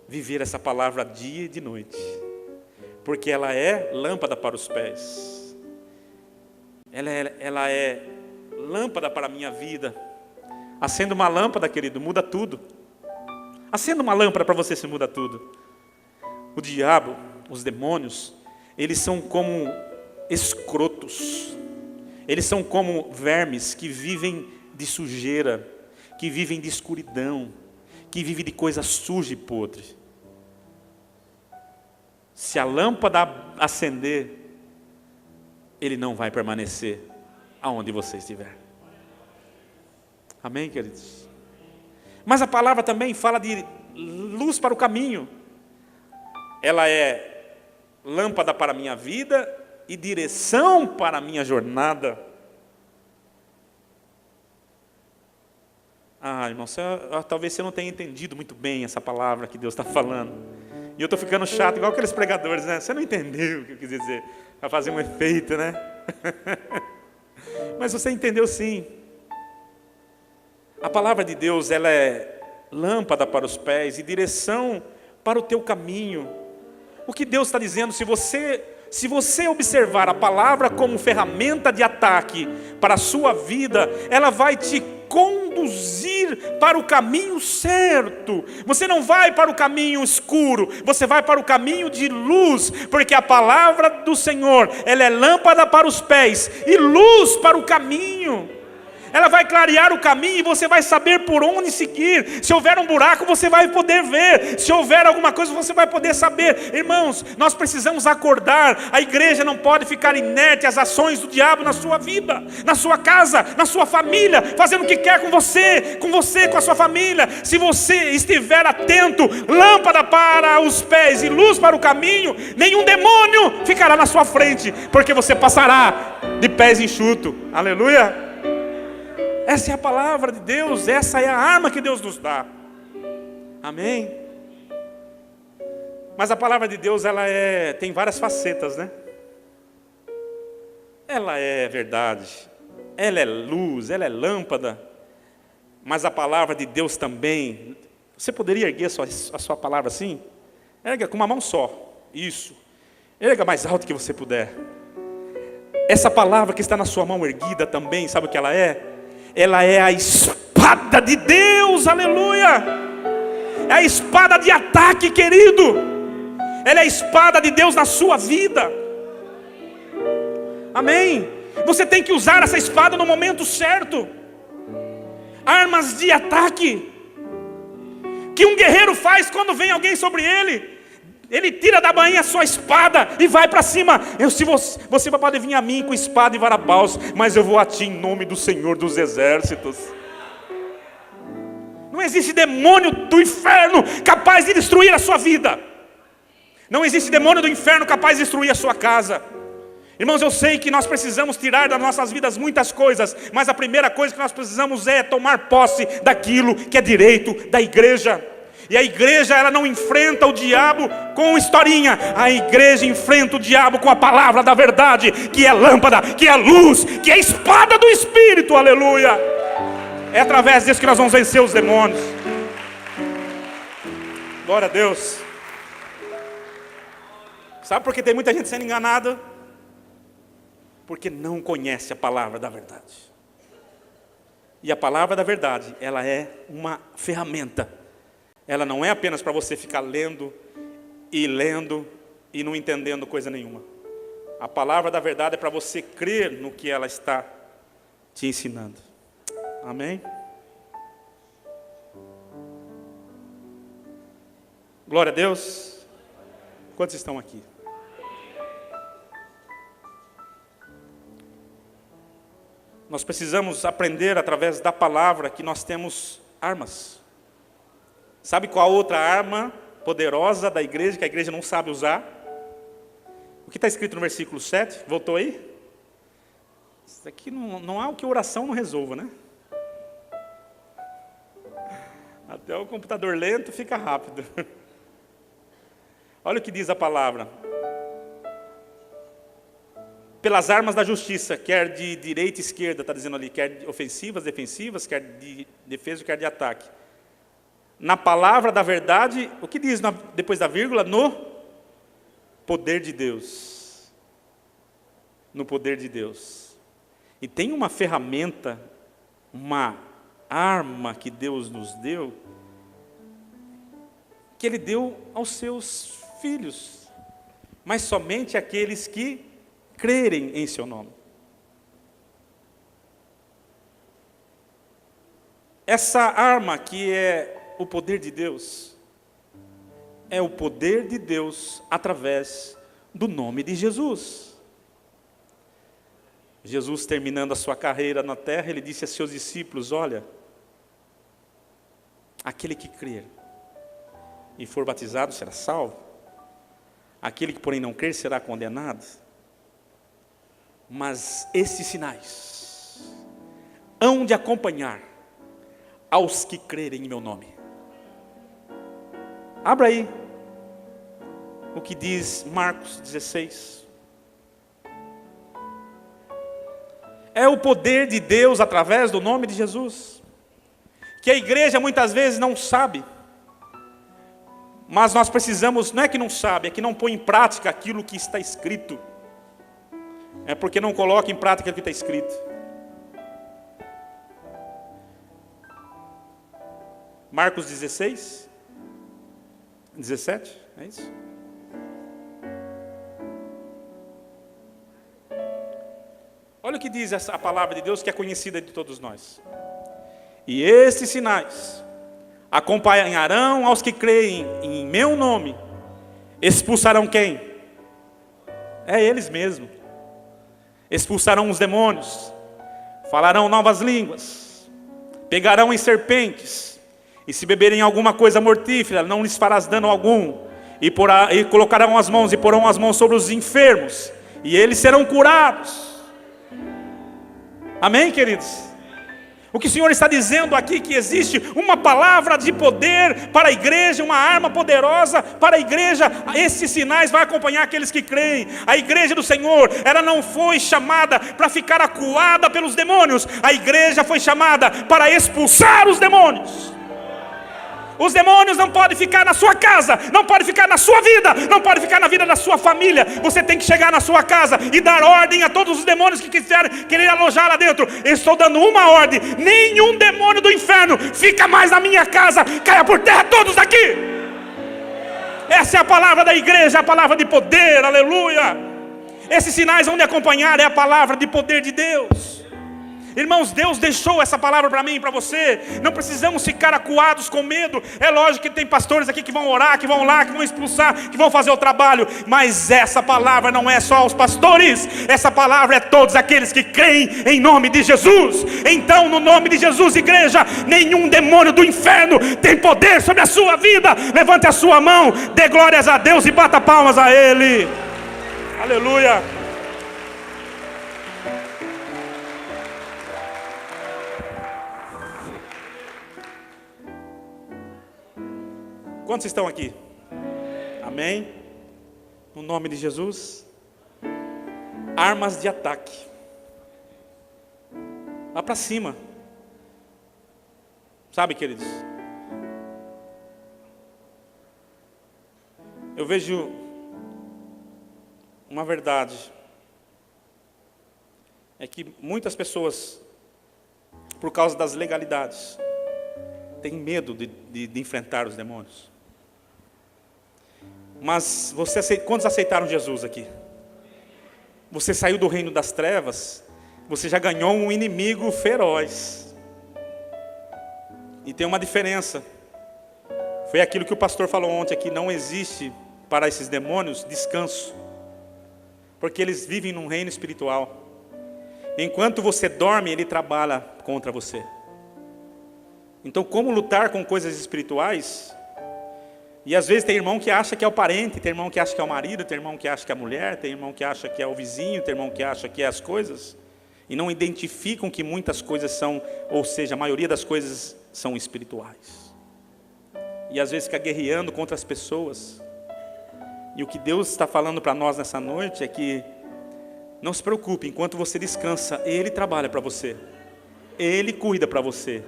Viver essa palavra dia e de noite, porque ela é lâmpada para os pés, ela é lâmpada para a minha vida. Acenda uma lâmpada, querido, muda tudo. Acenda uma lâmpada para você, se muda tudo. O diabo, os demônios, eles são como escrotos, eles são como vermes que vivem de sujeira, que vivem de escuridão, que vive de coisa suja e podre. Se a lâmpada acender, ele não vai permanecer aonde você estiver. Amém, queridos? Mas a palavra também fala de luz para o caminho. Ela é lâmpada para a minha vida e direção para a minha jornada. Irmão, talvez você não tenha entendido muito bem essa palavra que Deus está falando. E eu estou ficando chato, igual aqueles pregadores, né? Você não entendeu o que eu quis dizer. Para fazer um efeito, né? Mas você entendeu sim. A palavra de Deus, ela é lâmpada para os pés e direção para o teu caminho. O que Deus está dizendo, se você observar a palavra como ferramenta de ataque para a sua vida, ela vai te conduzir para o caminho certo. Você não vai para o caminho escuro, você vai para o caminho de luz, porque a palavra do Senhor, ela é lâmpada para os pés e luz para o caminho. Ela vai clarear o caminho e você vai saber por onde seguir. Se houver um buraco, você vai poder ver. Se houver alguma coisa, você vai poder saber. Irmãos, nós precisamos acordar. A igreja não pode ficar inerte às ações do diabo na sua vida, na sua casa, na sua família, fazendo o que quer com você, com a sua família. Se você estiver atento, lâmpada para os pés e luz para o caminho, nenhum demônio ficará na sua frente, porque você passará de pés enxutos. Aleluia! Essa é a palavra de Deus, essa é a arma que Deus nos dá. Amém? Mas a palavra de Deus, ela tem várias facetas, né? Ela é verdade, ela é luz, ela é lâmpada. Mas a palavra de Deus também, você poderia erguer a sua palavra assim? Erga com uma mão só, isso. Erga mais alto que você puder. Essa palavra que está na sua mão erguida também, sabe o que ela é? Ela é a espada de Deus, aleluia. É a espada de ataque, querido. Ela é a espada de Deus na sua vida. Amém. Você tem que usar essa espada no momento certo. Armas de ataque que um guerreiro faz quando vem alguém sobre ele. Ele tira da bainha a sua espada e vai para cima. Você pode vir a mim com espada e varapaus, mas eu vou a ti em nome do Senhor dos Exércitos. Não existe demônio do inferno capaz de destruir a sua vida. Não existe demônio do inferno capaz de destruir a sua casa. Irmãos, eu sei que nós precisamos tirar das nossas vidas muitas coisas, mas a primeira coisa que nós precisamos é tomar posse daquilo que é direito da igreja. E a igreja, ela não enfrenta o diabo com historinha. A igreja enfrenta o diabo com a palavra da verdade, que é lâmpada, que é luz, que é espada do Espírito, aleluia. É através disso que nós vamos vencer os demônios. Glória a Deus. Sabe por que tem muita gente sendo enganada? Porque não conhece a palavra da verdade. E a palavra da verdade, ela é uma ferramenta. Ela não é apenas para você ficar lendo e não entendendo coisa nenhuma. A palavra da verdade é para você crer no que ela está te ensinando. Amém? Glória a Deus. Quantos estão aqui? Nós precisamos aprender através da palavra que nós temos armas. Sabe qual a outra arma poderosa da igreja, que a igreja não sabe usar? O que está escrito no versículo 7? Voltou aí? Isso aqui não há o que oração não resolva, né? Até o computador lento fica rápido. Olha o que diz a palavra. Pelas armas da justiça, quer de direita e esquerda, está dizendo ali, quer de ofensivas, defensivas, quer de defesa, quer de ataque. Na palavra da verdade, o que diz depois da vírgula? No poder de Deus. No poder de Deus. E tem uma ferramenta, uma arma que Deus nos deu, que Ele deu aos seus filhos, mas somente aqueles que crerem em seu nome. Essa arma que é o poder de Deus, é o poder de Deus através do nome de Jesus. Jesus, terminando a sua carreira na terra, Ele disse a seus discípulos: olha, aquele que crer e for batizado será salvo, aquele que porém não crer será condenado. Mas esses sinais hão de acompanhar aos que crerem em meu nome. Abra aí o que diz Marcos 16. É o poder de Deus através do nome de Jesus. que a igreja muitas vezes não sabe. Mas nós precisamos, não é que não sabe, é que não põe em prática aquilo que está escrito. É porque não coloca em prática aquilo que está escrito. Marcos 16, 17, é isso? Olha o que diz a palavra de Deus, que é conhecida de todos nós. E estes sinais acompanharão aos que creem em meu nome. Expulsarão quem? É eles mesmos. Expulsarão os demônios, falarão novas línguas, pegarão em serpentes, e se beberem alguma coisa mortífera, não lhes farás dano algum, e colocarão as mãos e porão as mãos sobre os enfermos, e eles serão curados. Amém, queridos? O que o Senhor está dizendo aqui, que existe uma palavra de poder para a igreja, uma arma poderosa para a igreja. Esses sinais vão acompanhar aqueles que creem. A igreja do Senhor, ela não foi chamada para ficar acuada pelos demônios. A igreja foi chamada para expulsar os demônios. Os demônios não podem ficar na sua casa, não podem ficar na sua vida, não podem ficar na vida da sua família. Você tem que chegar na sua casa e dar ordem a todos os demônios que querem alojar lá dentro. Eu estou dando uma ordem: nenhum demônio do inferno fica mais na minha casa, caia por terra todos daqui. Essa é a palavra da igreja, a palavra de poder, aleluia. Esses sinais vão lhe acompanhar, é a palavra de poder de Deus. Irmãos, Deus deixou essa palavra para mim e para você. Não precisamos ficar acuados com medo. É lógico que tem pastores aqui que vão orar, que vão lá, que vão expulsar, que vão fazer o trabalho. Mas essa palavra não é só aos pastores. Essa palavra é todos aqueles que creem em nome de Jesus. Então, no nome de Jesus, igreja, nenhum demônio do inferno tem poder sobre a sua vida. Levante a sua mão, dê glórias a Deus e bata palmas a Ele. Aleluia. Quantos estão aqui? Amém? No nome de Jesus. Armas de ataque. Vá para cima. Sabe, queridos? Eu vejo uma verdade. É que muitas pessoas, por causa das legalidades, têm medo de enfrentar os demônios. Mas quantos aceitaram Jesus aqui? Você saiu do reino das trevas, você já ganhou um inimigo feroz. E tem uma diferença. Foi aquilo que o pastor falou ontem aqui: não existe para esses demônios descanso, porque eles vivem num reino espiritual. Enquanto você dorme, ele trabalha contra você. Então, como lutar com coisas espirituais? E às vezes tem irmão que acha que é o parente, tem irmão que acha que é o marido, tem irmão que acha que é a mulher, tem irmão que acha que é o vizinho, tem irmão que acha que é as coisas, e não identificam que muitas coisas são, ou seja, a maioria das coisas são espirituais. E às vezes fica guerreando contra as pessoas. E o que Deus está falando para nós nessa noite é que não se preocupe, enquanto você descansa, Ele trabalha para você, Ele cuida para você.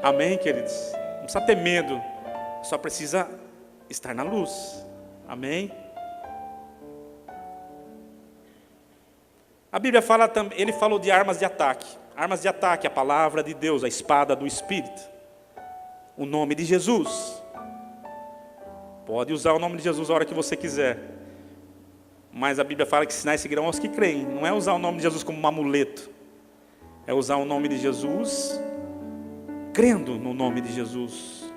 Amém, queridos? Não precisa ter medo, só precisa estar na luz. Amém? A Bíblia fala também, ele falou de armas de ataque. Armas de ataque, a palavra de Deus, a espada do Espírito, o nome de Jesus. Pode usar o nome de Jesus a hora que você quiser, mas a Bíblia fala que sinais seguirão aos que creem. Não é usar o nome de Jesus como um amuleto, é usar o nome de Jesus crendo no nome de Jesus.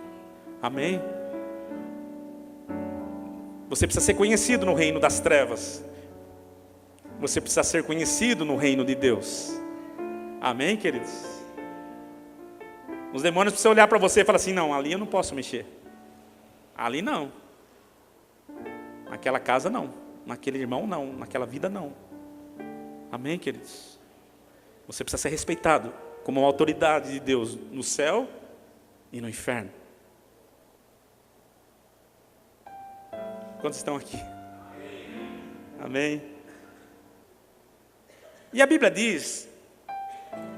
Amém? Você precisa ser conhecido no reino das trevas. Você precisa ser conhecido no reino de Deus. Amém, queridos? Os demônios precisam olhar para você e falar assim: não, ali eu não posso mexer. Ali não. Naquela casa não. Naquele irmão não. Naquela vida não. Amém, queridos? Você precisa ser respeitado como uma autoridade de Deus no céu e no inferno. Quantos estão aqui? Amém? E a Bíblia diz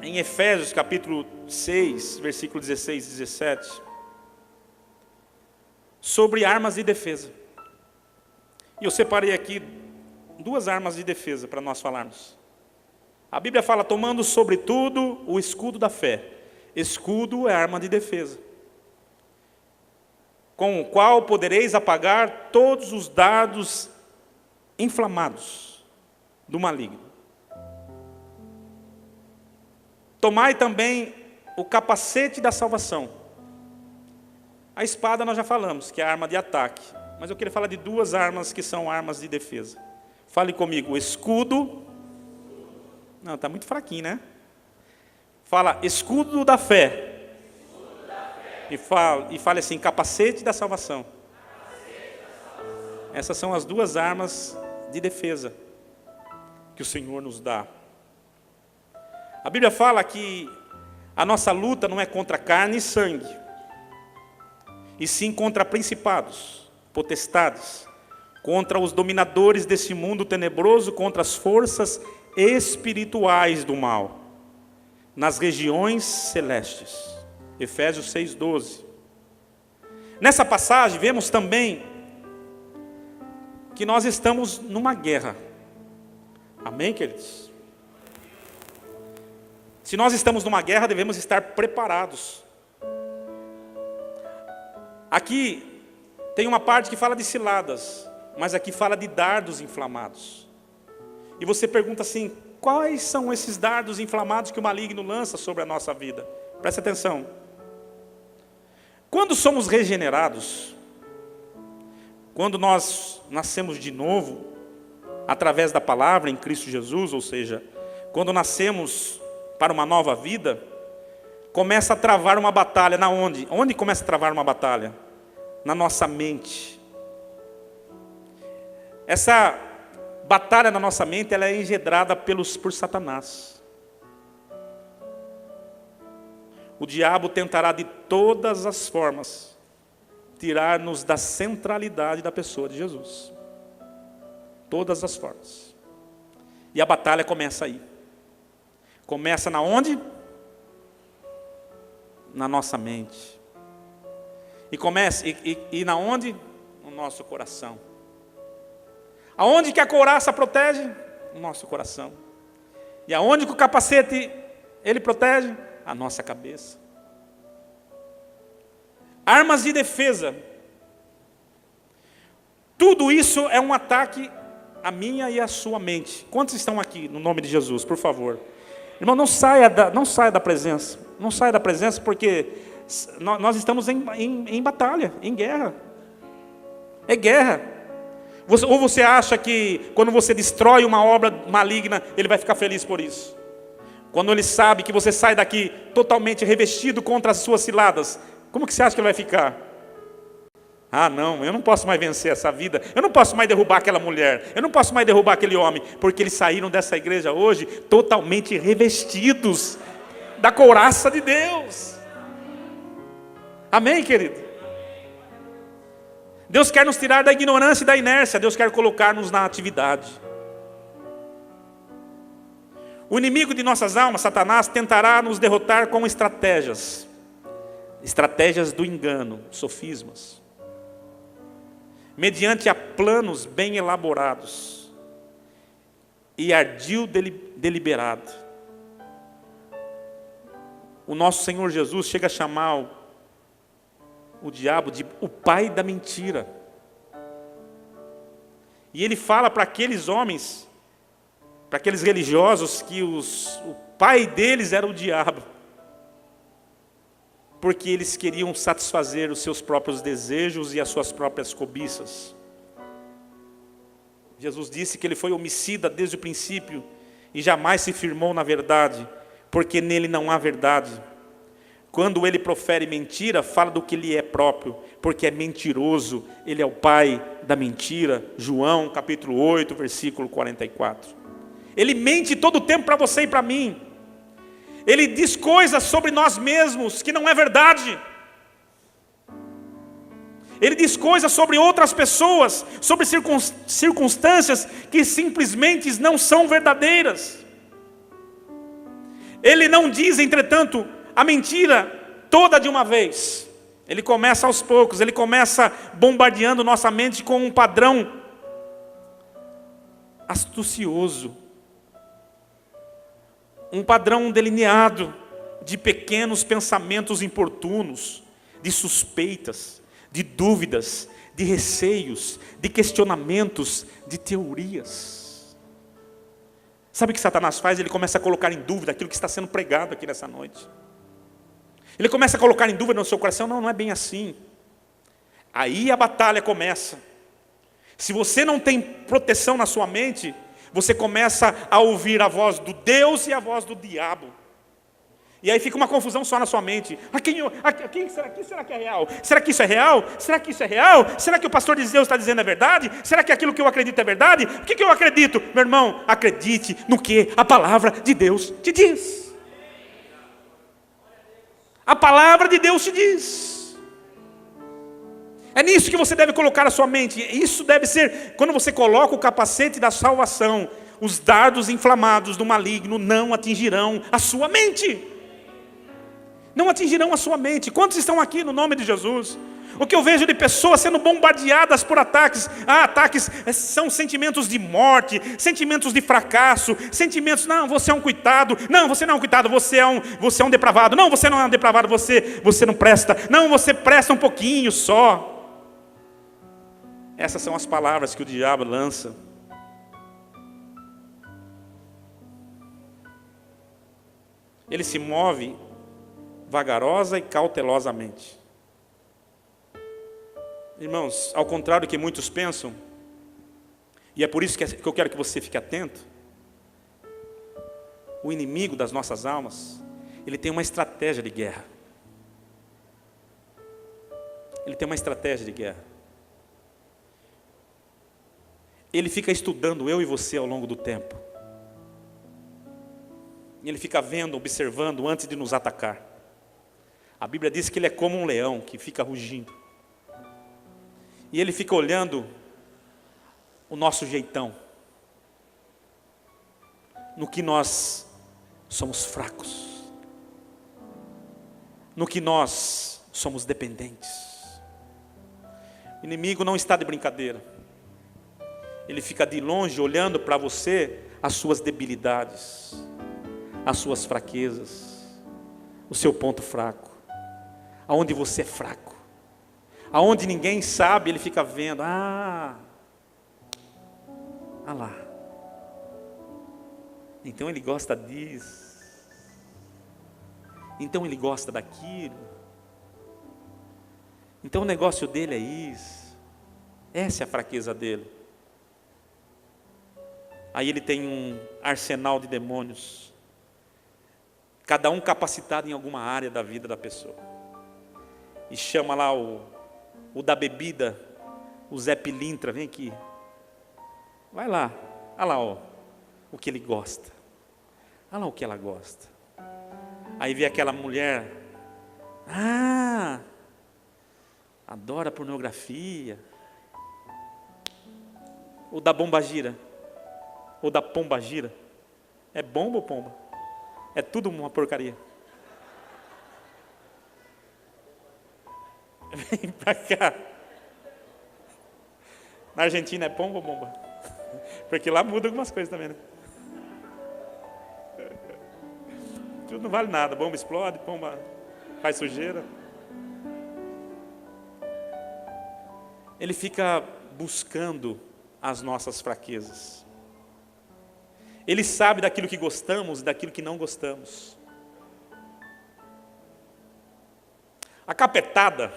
em Efésios capítulo 6, versículo 16 e 17, sobre armas de defesa. E eu separei aqui duas armas de defesa para nós falarmos. A Bíblia fala, tomando sobretudo o escudo da fé. Escudo é arma de defesa, com o qual podereis apagar todos os dardos inflamados do maligno. Tomai também o capacete da salvação. A espada nós já falamos, que é a arma de ataque. Mas eu queria falar de duas armas que são armas de defesa. Fale comigo, escudo. Não, está muito fraquinho, né? Fala, escudo da fé. E fale assim, capacete da salvação. Essas são as duas armas de defesa que o Senhor nos dá. A Bíblia fala que a nossa luta não é contra carne e sangue, e sim contra principados, potestades, contra os dominadores desse mundo tenebroso, contra as forças espirituais do mal, nas regiões celestes. Efésios 6:12. Nessa passagem vemos também que nós estamos numa guerra. Amém, queridos? Se nós estamos numa guerra, devemos estar preparados. Aqui tem uma parte que fala de ciladas, mas aqui fala de dardos inflamados. E você pergunta assim, quais são esses dardos inflamados que o maligno lança sobre a nossa vida? Presta atenção. Quando somos regenerados, quando nós nascemos de novo, através da palavra em Cristo Jesus, ou seja, quando nascemos para uma nova vida, começa a travar uma batalha. Na onde? Onde começa a travar uma batalha? Na nossa mente. Essa batalha na nossa mente, ela é engendrada por Satanás. O diabo tentará de todas as formas tirar-nos da centralidade da pessoa de Jesus. Todas as formas. E a batalha começa aí. Começa na onde? Na nossa mente. E começa e na onde? No nosso coração. Aonde que a couraça protege? No nosso coração. E aonde que o capacete ele protege? A nossa cabeça. Armas de defesa. Tudo isso é um ataque à minha e à sua mente. Quantos estão aqui no nome de Jesus, por favor? Irmão, não saia da presença. Não saia da presença porque nós estamos em batalha, em guerra. É guerra. Ou você acha que quando você destrói uma obra maligna, ele vai ficar feliz por isso? Quando ele sabe que você sai daqui totalmente revestido contra as suas ciladas, como que você acha que ele vai ficar? Ah, não, eu não posso mais vencer essa vida, eu não posso mais derrubar aquela mulher, eu não posso mais derrubar aquele homem, porque eles saíram dessa igreja hoje totalmente revestidos da couraça de Deus. Amém, querido? Deus quer nos tirar da ignorância e da inércia, Deus quer colocar-nos na atividade. O inimigo de nossas almas, Satanás, tentará nos derrotar com estratégias do engano, sofismas, mediante a planos bem elaborados e ardil deliberado. O nosso Senhor Jesus chega a chamar o diabo de o pai da mentira. E ele fala para aqueles homens, para aqueles religiosos, que o pai deles era o diabo, porque eles queriam satisfazer os seus próprios desejos e as suas próprias cobiças. Jesus disse que ele foi homicida desde o princípio e jamais se firmou na verdade, porque nele não há verdade. Quando ele profere mentira, fala do que lhe é próprio, porque é mentiroso, ele é o pai da mentira. João capítulo 8, versículo 44. Ele mente todo o tempo para você e para mim. Ele diz coisas sobre nós mesmos que não é verdade. Ele diz coisas sobre outras pessoas, sobre circunstâncias que simplesmente não são verdadeiras. Ele não diz, entretanto, a mentira toda de uma vez. Ele começa aos poucos, ele começa bombardeando nossa mente com um padrão astucioso, um padrão delineado de pequenos pensamentos importunos, de suspeitas, de dúvidas, de receios, de questionamentos, de teorias. Sabe o que Satanás faz? Ele começa a colocar em dúvida aquilo que está sendo pregado aqui nessa noite. Ele começa a colocar em dúvida no seu coração, não é bem assim. Aí a batalha começa. Se você não tem proteção na sua mente, você começa a ouvir a voz do Deus e a voz do diabo. E aí fica uma confusão só na sua mente. Quem será que é real? Será que isso é real? Será que isso é real? Será que o pastor de Deus está dizendo é verdade? Será que aquilo que eu acredito é verdade? O que eu acredito? Meu irmão, acredite no que a palavra de Deus te diz. A palavra de Deus te diz. É nisso que você deve colocar a sua mente. Isso deve ser, quando você coloca o capacete da salvação, os dardos inflamados do maligno não atingirão a sua mente. Não atingirão a sua mente. Quantos estão aqui no nome de Jesus? O que eu vejo de pessoas sendo bombardeadas por ataques. Ataques são sentimentos de morte, sentimentos de fracasso, sentimentos, não, você é um coitado, não, você não é um coitado, você é um depravado, não, você não é um depravado, você não presta, não, você presta um pouquinho só. Essas são as palavras que o diabo lança. Ele se move vagarosa e cautelosamente. Irmãos, ao contrário do que muitos pensam, e é por isso que eu quero que você fique atento, o inimigo das nossas almas, ele tem uma estratégia de guerra. Ele tem uma estratégia de guerra. Ele fica estudando eu e você ao longo do tempo. Ele fica vendo, observando antes de nos atacar. A Bíblia diz que ele é como um leão que fica rugindo. E ele fica olhando o nosso jeitão. No que nós somos fracos. No que nós somos dependentes. O inimigo não está de brincadeira. Ele fica de longe olhando para você as suas debilidades, as suas fraquezas, o seu ponto fraco, aonde você é fraco, aonde ninguém sabe, ele fica vendo, lá, então ele gosta disso, então ele gosta daquilo, então o negócio dele é isso, essa é a fraqueza dele. Aí ele tem um arsenal de demônios, cada um capacitado em alguma área da vida da pessoa. E chama lá o da bebida, o Zé Pilintra, vem aqui. Vai lá, olha lá o que ele gosta. Olha lá o que ela gosta. Aí vem aquela mulher, adora pornografia. O da bombagira. Ou da pombagira. É bomba ou pomba? É tudo uma porcaria. Vem pra cá. Na Argentina é pomba ou bomba? Porque lá muda algumas coisas também, né? Tudo não vale nada. Bomba explode, pomba faz sujeira. Ele fica buscando as nossas fraquezas. Ele sabe daquilo que gostamos e daquilo que não gostamos. A capetada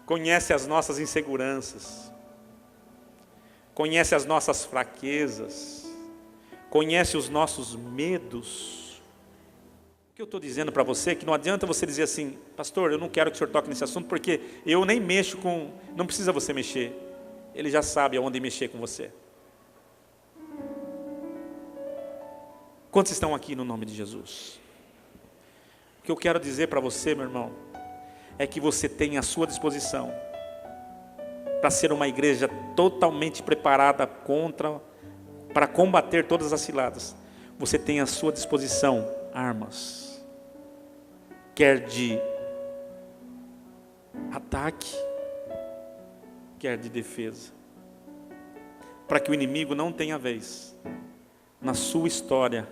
conhece as nossas inseguranças, conhece as nossas fraquezas, conhece os nossos medos. O que eu estou dizendo para você é que não adianta você dizer assim, pastor, eu não quero que o senhor toque nesse assunto, porque eu nem mexo com... Não precisa você mexer. Ele já sabe aonde mexer com você. Quantos estão aqui no nome de Jesus? O que eu quero dizer para você, meu irmão, é que você tem à sua disposição para ser uma igreja totalmente preparada contra para combater todas as ciladas, você tem à sua disposição armas, quer de ataque, quer de defesa, para que o inimigo não tenha vez na sua história,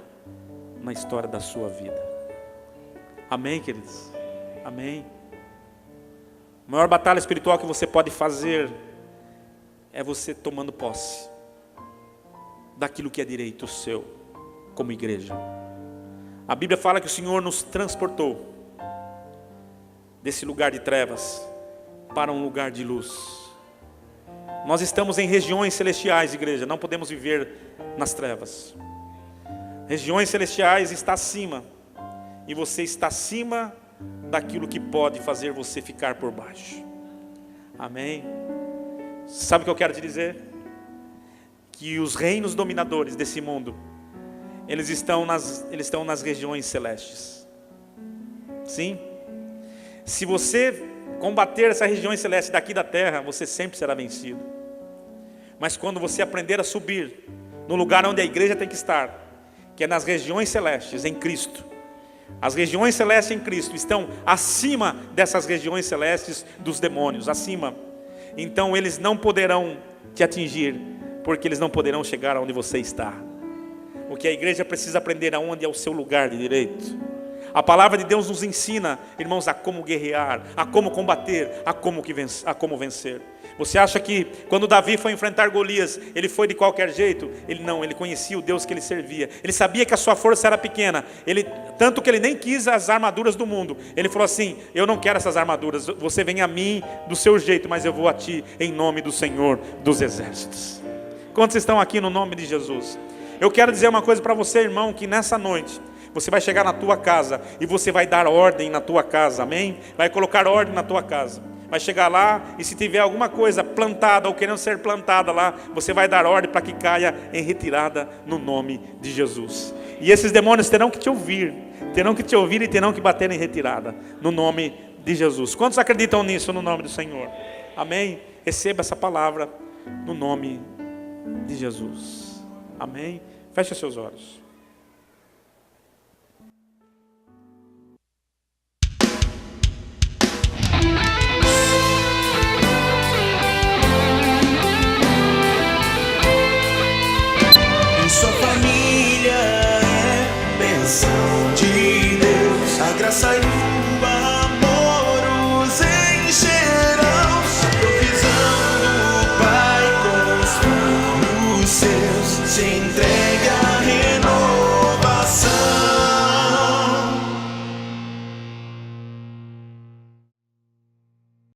na história da sua vida. Amém, queridos? Amém. A maior batalha espiritual que você pode fazer é você tomando posse daquilo que é direito seu, como igreja. A Bíblia fala que o Senhor nos transportou desse lugar de trevas para um lugar de luz. Nós estamos em regiões celestiais, igreja, não podemos viver nas trevas. Regiões celestiais está acima, e você está acima daquilo que pode fazer você ficar por baixo. Amém? Sabe o que eu quero te dizer? Que os reinos dominadores desse mundo, eles estão nas regiões celestes. Sim? Se você combater essas regiões celestes daqui da terra, você sempre será vencido. Mas quando você aprender a subir no lugar onde a igreja tem que estar, que é nas regiões celestes, em Cristo. As regiões celestes em Cristo estão acima dessas regiões celestes dos demônios, acima. Então eles não poderão te atingir, porque eles não poderão chegar aonde você está. O que a igreja precisa aprender aonde é o seu lugar de direito. A palavra de Deus nos ensina, irmãos, a como guerrear, a como combater, a como vencer. Você acha que quando Davi foi enfrentar Golias, ele foi de qualquer jeito? Ele não, ele conhecia o Deus que ele servia. Ele sabia que a sua força era pequena. Tanto que ele nem quis as armaduras do mundo. Ele falou assim: eu não quero essas armaduras, você vem a mim do seu jeito, mas eu vou a ti em nome do Senhor dos Exércitos. Quantos estão aqui no nome de Jesus? Eu quero dizer uma coisa para você, irmão, que nessa noite você vai chegar na tua casa e você vai dar ordem na tua casa, amém? Vai colocar ordem na tua casa. Vai chegar lá e se tiver alguma coisa plantada ou querendo ser plantada lá, você vai dar ordem para que caia em retirada no nome de Jesus. E esses demônios terão que te ouvir e terão que bater em retirada no nome de Jesus. Quantos acreditam nisso no nome do Senhor? Amém? Receba essa palavra no nome de Jesus. Amém? Feche seus olhos.